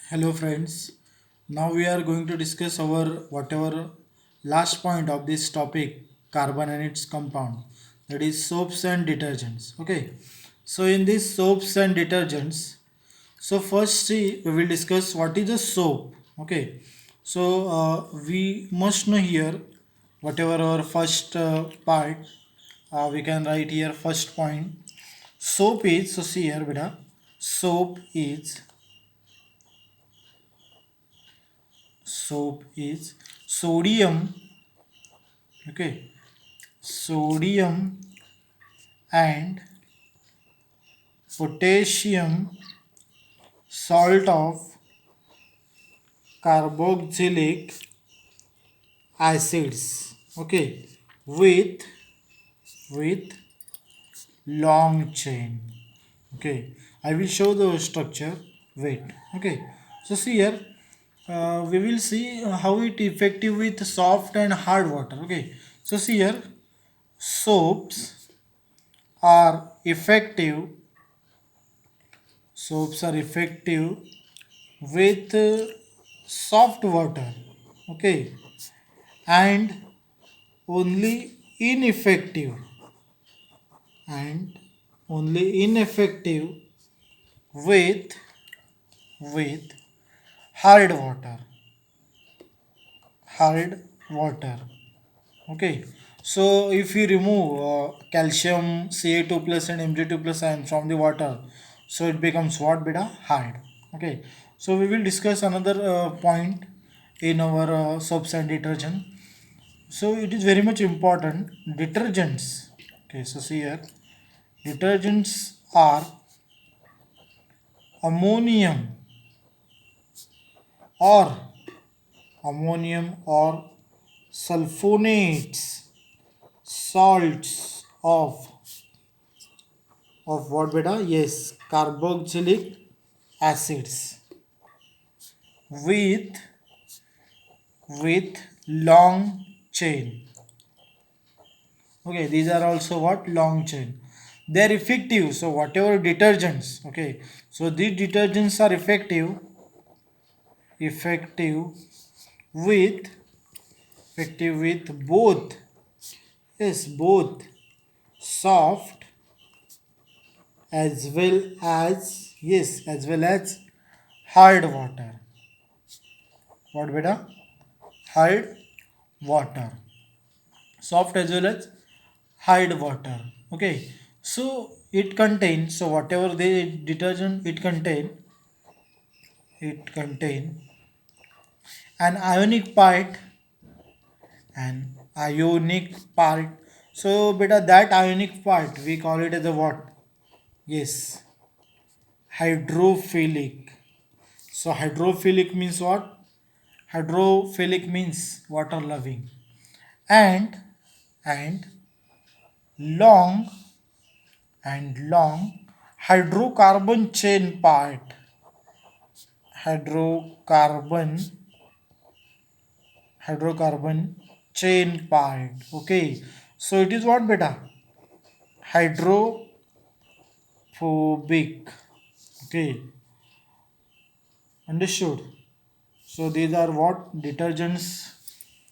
Hello friends. Now we are going to discuss our whatever last point of this topic, carbon and its compound, that is soaps and detergents. Okay. So in this soaps and detergents, so first see we will discuss what is a soap. Okay. So we must know here whatever our first part, we can write here first point. Soap is, so see here beta, soap is sodium, okay, sodium and potassium salt of carboxylic acids, okay, with long chain. Okay, I will show the structure. Wait. Okay, so see here, we will see how it effective with soft and hard water. Okay, so see here, soaps are effective soaps are effective with soft water, okay, and only ineffective and only ineffective with with hard water hard water, okay. So if you remove calcium Ca2 plus and Mg2 plus ion from the water, so it becomes what beta hard, okay. So we will discuss another point in our soaps and detergent. So it is very much important, detergents, okay. So see here, detergents are ammonium or or sulfonates, salts of what beta, yes, carboxylic acids with long chain, okay. These are also what long chain, they are effective. So whatever detergents, okay, so these detergents are effective with both, yes, both soft as well as, yes, as well as hard water. What beta, hard water, soft as well as hard water, okay. So it contains, so whatever the detergent it contain an ionic part. So beta, that ionic part we call it as a what, yes, hydrophilic. So hydrophilic means what, hydrophilic means water loving, and and long long hydrocarbon chain part, hydrocarbon hydrocarbon chain part, okay. So it is what beta, hydrophobic, okay, understood. So these are what detergents,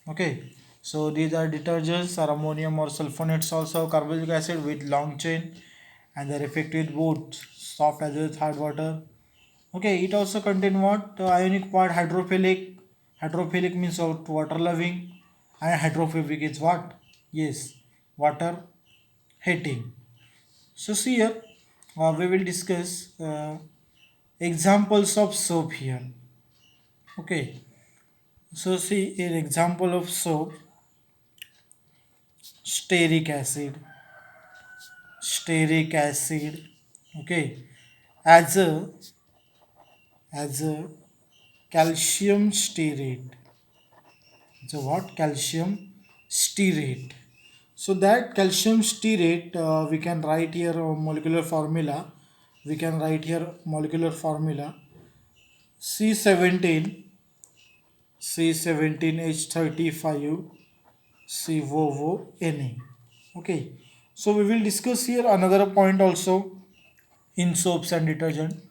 okay. So these are detergents are ammonium or sulfonates also carboxylic acid with long chain, and they're effective with both soft as well as hard water. Okay, it also contain what, ionic part, hydrophilic. Hydrophilic means water loving, and hydrophobic is what? Yes, water hating. So see here, we will discuss examples of soap here. Okay, so see an example of soap, stearic acid, stearic acid. Okay, as a calcium stearate. So what, calcium stearate. So that calcium stearate, we can write here molecular formula. We can write here molecular formula C17 C17H35 COO Na. Okay. So we will discuss here another point also in soaps and detergent.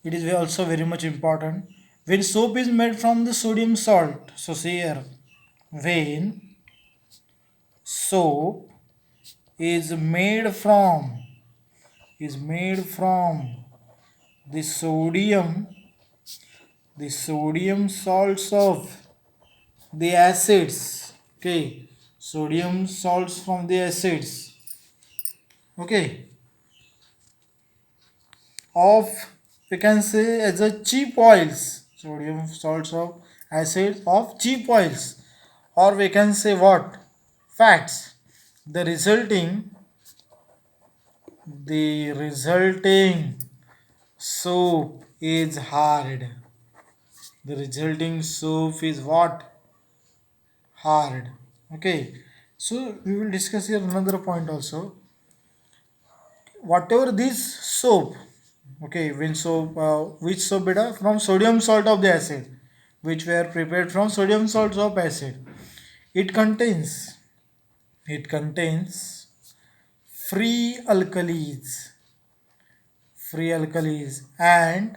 it is also very much important. When soap is made from the sodium salt, so see here, when soap is made from is made from the sodium salts of the acids, okay, sodium salts from the acids, okay, of, we can say, as a cheap oils, sodium salts of acids of cheap oils, or we can say what, fats, the resulting soap is hard. The resulting soap is what, hard, okay. So we will discuss here another point also. Whatever this soap, okay, when soap, which soap beta, from sodium salt of the acid, which were prepared from sodium salts of acid, it contains it contains free alkalis, and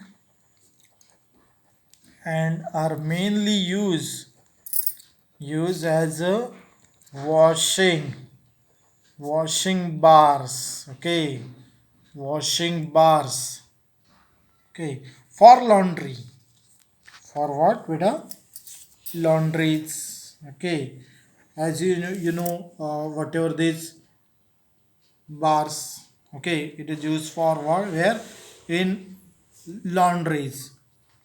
are mainly used as a washing bars, okay, washing bars, okay, for laundry, for what beta, laundries, okay. As whatever these bars, okay, it is used for what, where, in laundries,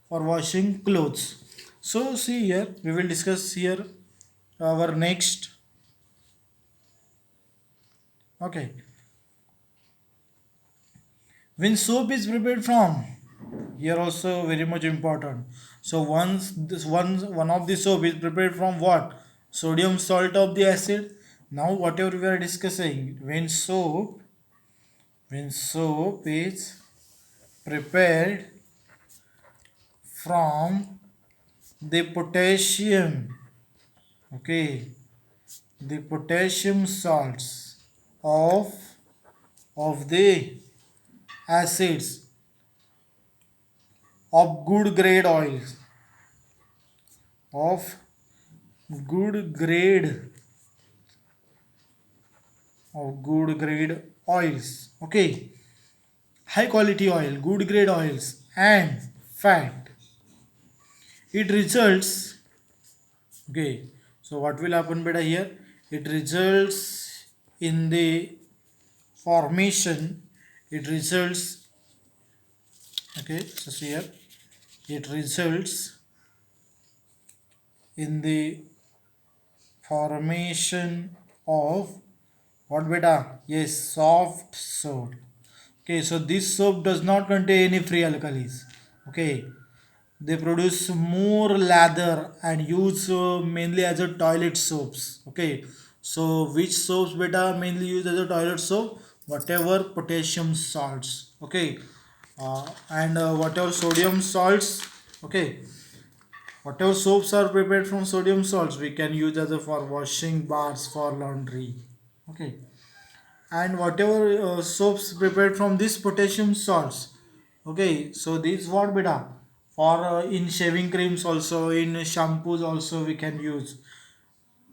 for washing clothes. So see here, we will discuss here our next, okay, when soap is prepared from, here also very much important. So once this one of the soap is prepared from what, sodium salt of the acid. Now whatever we are discussing, when soap is prepared from the potassium, okay, the potassium salts of the acids of good grade oils, of good grade good grade oils, okay, high quality oil, good grade oils and fat, it results, okay. So what will happen beta here, it results in the formation, it results, okay, so see here, it results in the formation of what beta, yes, soft soap, okay. So this soap does not contain any free alkalis, okay. They produce more lather and use mainly as a toilet soaps, okay. So which soaps beta mainly used as a toilet soap, whatever potassium salts, okay, and whatever sodium salts, okay, whatever soaps are prepared from sodium salts we can use as a for washing bars, for laundry, okay. And whatever soaps prepared from these potassium salts, okay, so this what beta, for in shaving creams also, in shampoos also we can use,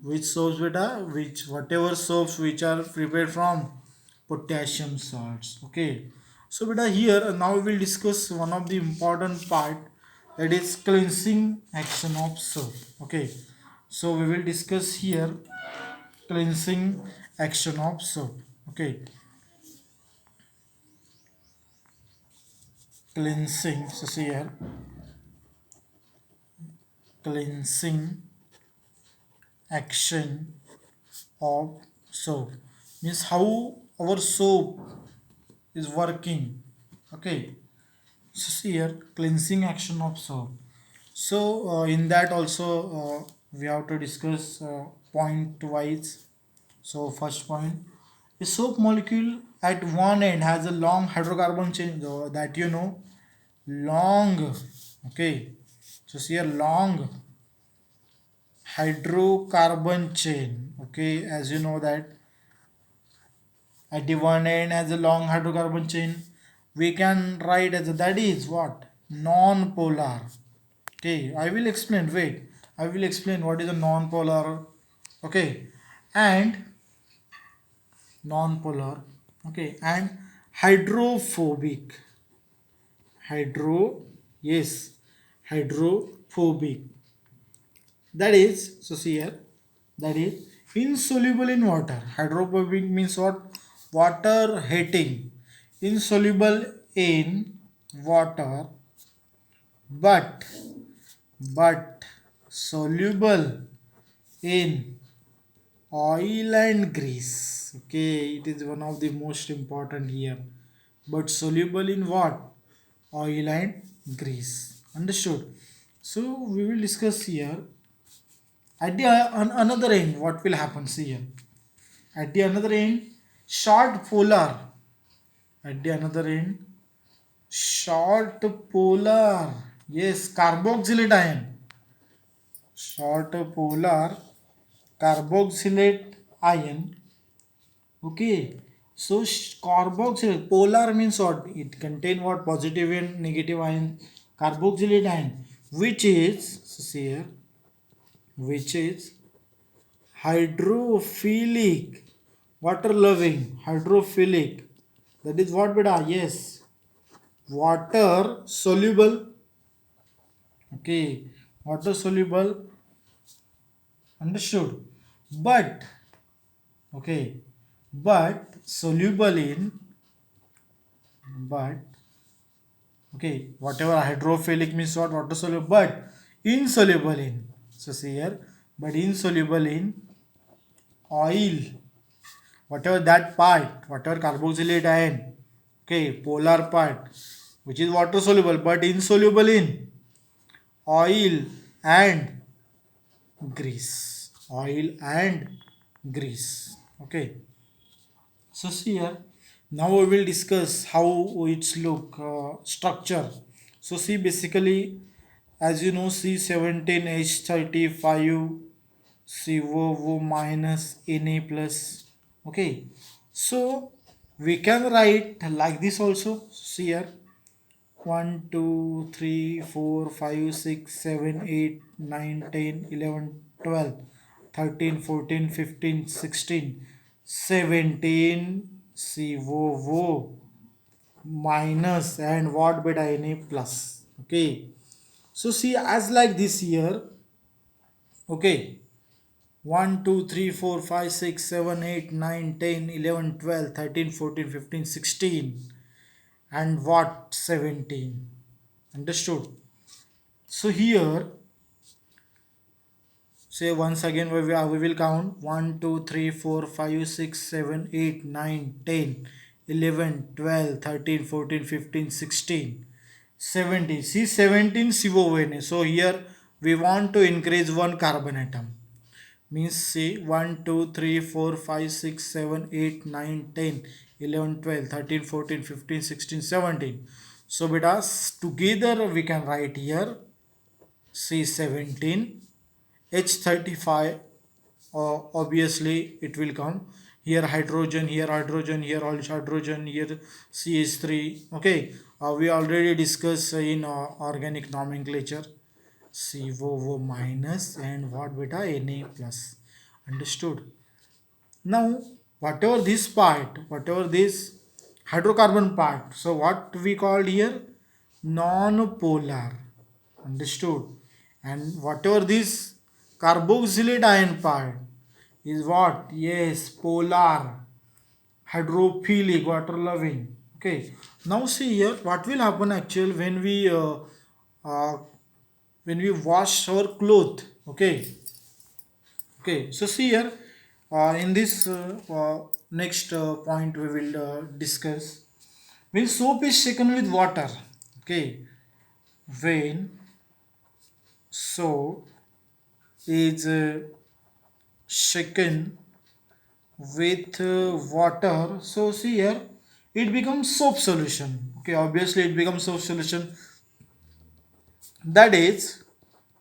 which soaps beta, which whatever soaps which are prepared from potassium salts, okay. So beta here now we will discuss one of the important part, that is cleansing action of soap, okay. So we will discuss here cleansing action of soap, okay. Cleansing, so see here, cleansing action of soap means how our soap is working, okay. So see here, cleansing action of soap. So in that also we have to discuss point wise. So first point, a soap molecule at one end has a long hydrocarbon chain, that long, okay. So see here, long hydrocarbon chain, okay, as you know that at the one end has a long hydrocarbon chain, we can write as that is what, non-polar. Okay, I will explain. Wait, I will explain what is a non-polar. Okay, and non-polar. Okay, and hydrophobic. Hydro, yes, hydrophobic. That is, so see here, that is insoluble in water. Hydrophobic means what? Water hating. Insoluble in water, but but soluble in oil and grease. Okay, it is one of the most important here. But soluble in what? Oil and grease. Understood? So we will discuss here at the another end what will happen. See here. At the another end, short polar. At the another end, short polar. Yes, carboxylate ion. Short polar carboxylate ion. Okay. So carboxylate polar means what? It contain what? Positive and negative ion. Carboxylate ion, which is, so see here, which is hydrophilic, water loving, hydrophilic. That is what beta? Yes, water soluble. Okay, water soluble. Understood? But okay, but soluble in, but okay, whatever hydrophilic means what? Water soluble, but insoluble in. So see here, but insoluble in oil, whatever that part, whatever carboxylate ion, okay, polar part, which is water soluble but insoluble in oil and grease. Oil and grease. Okay. So see here. Now we will discuss how its look structure. So see basically, as you know, C17H35 COO minus Na plus. Okay, so we can write like this also. See here, 1 2 3 4 5 6 7 8 9 10 11 12 13 14 15 16 17 COO minus and what beta Na plus. Okay, so see as like this here. Okay, 1 2 3 4 5 6 7 8 9 10 11 12 13 14 15 16 and what 17. Understood? So here say once again we will count 1 2 3 4 5 6 7 8 9 10 11 12 13 14 15 16 17. See 17 CON. So here we want to increase one carbon atom. Means see 1 2 3 4 5 6 7 8 9 10 11 12 13 14 15 16 17. So beta together we can write here C17 H35. Obviously it will come here hydrogen, here hydrogen, here also hydrogen, here CH3. Okay, we already discussed in organic nomenclature. COO minus and what beta Na plus. Understood? Now whatever this part, whatever this hydrocarbon part, so what we called here non-polar. Understood? And whatever this carboxylate ion part is what? Yes, polar, hydrophilic, water loving. Okay, now see here what will happen actually uh, when we wash our cloth. Okay, okay, so see here in this next point we will discuss when soap is shaken with water. Okay, when soap is shaken with water, so see here it becomes soap solution. Okay, obviously it becomes soap solution, that is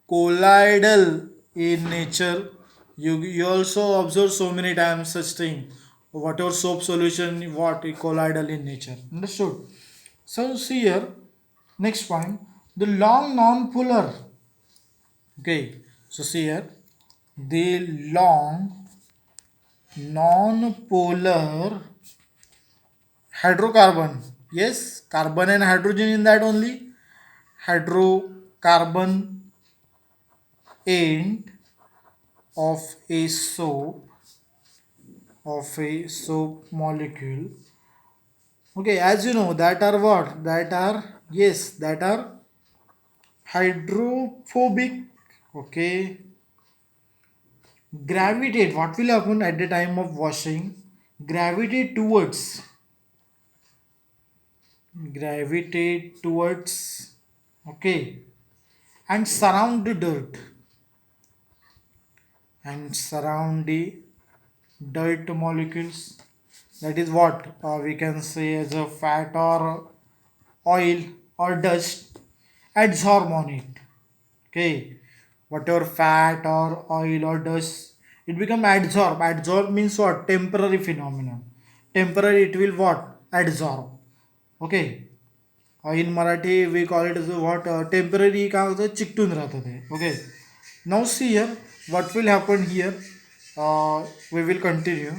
colloidal in nature. You also observe so many times such thing, whatever soap solution what is colloidal in nature. Understood? So see here next point, The long non-polar. Okay, so see here, the long non-polar hydrocarbon. Yes, carbon and hydrogen in that only. Hydrocarbon end of a soap molecule. Okay, as you know, that are what? That are, yes, that are hydrophobic. Okay, gravitate. What will happen at the time of washing? Gravitate towards, gravitate towards, okay, and surround the dirt, and surround the dirt molecules. That is what we can say as a fat or oil or dust, adsorb on it. Okay, whatever fat or oil or dust, it become adsorb. Adsorb means what? Temporary phenomenon. Temporary, it will what? Adsorb. Okay, in Marathi we call it as a what? Temporary काय होतं, चिकटून राहतं ते. Okay, now see here what will happen here. We will continue.